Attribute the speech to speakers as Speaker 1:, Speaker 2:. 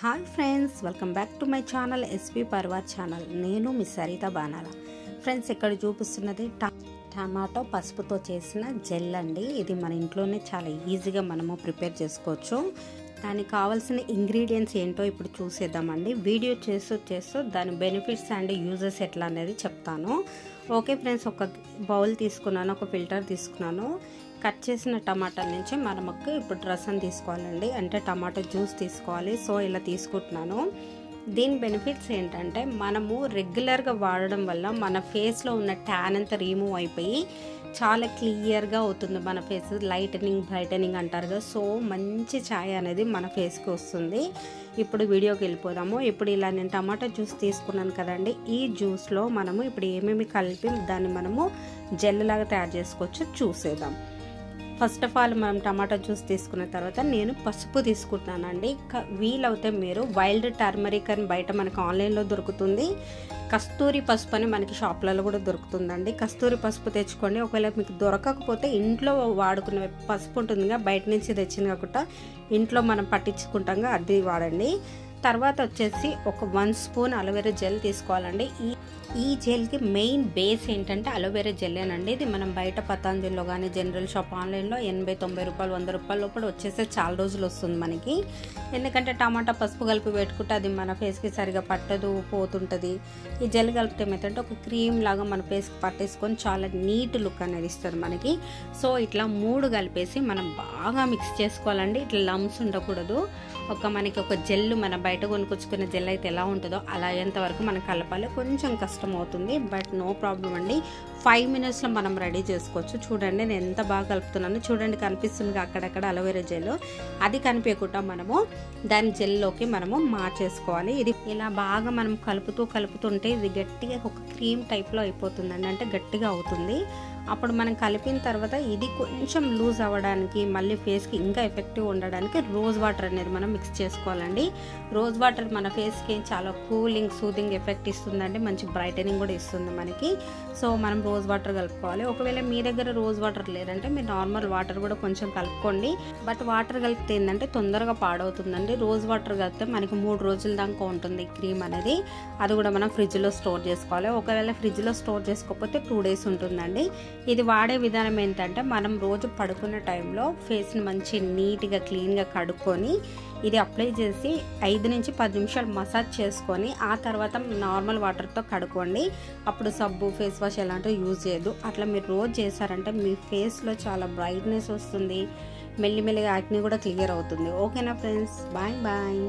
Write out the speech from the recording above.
Speaker 1: Hi friends, welcome back to my channel SP Parvat channel. నేను మీ సరిత బాణాల. Friends, ఇక్కడ చూపిస్తున్నది tomato పసుపుతో చేసిన జెల్ అండి. ఇది మన ఇంట్లోనే చాలా ఈజీగా మనము ప్రిపేర్ చేసుకోవచ్చు. దానికి కావాల్సిన ఇంగ్రీడియంట్స్ ఏంటో ఇప్పుడు చూసేద్దామండి. వీడియో చేస్తూ దాని బెనిఫిట్స్ అండ్ యూజెస్ ఎట్లా అనేది చెప్తాను. ఓకే ఫ్రెండ్స్, ఒక బౌల్ తీసుకున్నాను, ఒక ఫిల్టర్ తీసుకున్నాను. కట్ చేసిన టమాటాల నుంచి మనకు ఇప్పుడు రసం తీసుకోవాలండి, అంటే టమాటో జ్యూస్ తీసుకోవాలి. సో ఇలా తీసుకుంటున్నాను. దీని బెనిఫిట్స్ ఏంటంటే, మనము రెగ్యులర్గా వాడడం వల్ల మన ఫేస్లో ఉన్న ట్యాన్ అంతా రిమూవ్ అయిపోయి చాలా క్లియర్గా అవుతుంది. మన ఫేస్ లైటనింగ్ బ్రైటనింగ్ అంటారు కదా, సో మంచి ఛాయ్ అనేది మన ఫేస్కి వస్తుంది. ఇప్పుడు వీడియోకి వెళ్ళిపోదాము. ఇప్పుడు ఇలా నేను టమాటా జ్యూస్ తీసుకున్నాను కదండి. ఈ జ్యూస్లో మనము ఇప్పుడు ఏమేమి కలిపి దాన్ని మనము జెల్ లాగా తయారు చేసుకోవచ్చు చూసేద్దాం. ఫస్ట్ ఆఫ్ ఆల్ మనం టమాటా జ్యూస్ తీసుకున్న తర్వాత నేను పసుపు తీసుకుంటున్నానండి. వీలవుతే మీరు వైల్డ్ టర్మరిక్ అని బయట మనకు ఆన్లైన్లో దొరుకుతుంది. కస్తూరి పసుపు అని మనకి షాప్లలో కూడా దొరుకుతుందండి. కస్తూరి పసుపు తెచ్చుకోండి. ఒకవేళ మీకు దొరకకపోతే ఇంట్లో వాడుకునే పసుపు ఉంటుందిగా, బయట నుంచి తెచ్చింది కాకుండా ఇంట్లో మనం పట్టించుకుంటాం అది వాడండి. తర్వాత వచ్చేసి ఒక 1 స్పూన్ అలోవెరా జెల్ తీసుకోవాలండి. ఈ జెల్కి మెయిన్ బేస్ ఏంటంటే అలోవెరా జెల్లేనండి. ఇది మనం బయట పతాంజలిలో కానీ జనరల్ షాప్ ఆన్లైన్లో 80-90 రూపాయలు 100 రూపాయల లోపల వచ్చేస్తే చాలా రోజులు వస్తుంది మనకి. ఎందుకంటే టమాటా పసుపు కలిపి పెట్టుకుంటే అది మన ఫేస్కి సరిగా పట్టదు, పోతుంటుంది. ఈ జెల్ కలిపితే ఏమైతే ఒక క్రీమ్ లాగా మన ఫేస్కి పట్టేసుకొని చాలా నీట్ లుక్ అనేది ఇస్తుంది మనకి. సో ఇట్లా 3 కలిపేసి మనం బాగా మిక్స్ చేసుకోవాలండి. ఇట్లా లమ్స్ ఉండకూడదు. మనకి ఒక జెల్ మన బయట కొనుక్కొచ్చుకున్న జెల్ అయితే ఎలా ఉంటుందో అలా అయ్యేంత వరకు మనం కలపాలి. కొంచెం కష్టం అవుతుంది, బట్ నో ప్రాబ్లం అండి. 5 మినిట్స్లో మనం రెడీ చేసుకోవచ్చు. చూడండి నేను ఎంత బాగా కలుపుతున్నాను. చూడండి కనిపిస్తుంది అక్కడక్కడ అలోవెరా జెల్. అది కనిపించకుండా మనము దాని జెల్లోకి మనము మార్చేసుకోవాలి. ఇది ఇలా బాగా మనం కలుపుతుంటే ఇది గట్టిగా ఒక క్రీమ్ టైప్లో అయిపోతుందండి, అంటే గట్టిగా అవుతుంది. అప్పుడు మనం కలిపిన తర్వాత ఇది కొంచెం లూజ్ అవ్వడానికి, మళ్ళీ ఫేస్కి ఇంకా ఎఫెక్టివ్ ఉండడానికి రోజ్ వాటర్ అనేది మనం మిక్స్ చేసుకోవాలండి. రోజ్ వాటర్ మన ఫేస్కి చాలా కూలింగ్ సూదింగ్ ఎఫెక్ట్ ఇస్తుందండి, మంచి బ్రైటనింగ్ కూడా ఇస్తుంది మనకి. సో మనం రోజ్ వాటర్ కలుపుకోవాలి. ఒకవేళ మీ దగ్గర రోజ్ వాటర్ లేదంటే మీరు నార్మల్ వాటర్ కూడా కొంచెం కలుపుకోండి. బట్ వాటర్ కలిపితే ఏంటంటే తొందరగా పాడవుతుందండి. రోజ్ వాటర్ కలిపితే మనకి 3 రోజుల దాకా ఉంటుంది క్రీమ్ అనేది. అది కూడా మనం ఫ్రిడ్జ్లో స్టోర్ చేసుకోవాలి. ఒకవేళ ఫ్రిడ్జ్లో స్టోర్ చేసుకోకపోతే 2 డేస్ ఉంటుందండి. ఇది వాడే విధానం ఏంటంటే, మనం రోజు పడుకునే టైంలో ఫేస్ని మంచి నీట్గా క్లీన్గా కడుక్కొని ఇది అప్లై చేసి 5 నుంచి 10 నిమిషాలు మసాజ్ చేసుకొని ఆ తర్వాత నార్మల్ వాటర్తో కడుక్కోండి. అప్పుడు సబ్బు ఫేస్ వాష్ ఎలాంటివి యూజ్ చేయదు. అట్లా మీరు రోజు చేశారంటే మీ ఫేస్లో చాలా బ్రైట్నెస్ వస్తుంది. మెల్లిమెల్లిగా యాక్ని కూడా క్లియర్ అవుతుంది. ఓకేనా ఫ్రెండ్స్, బాయ్ బాయ్.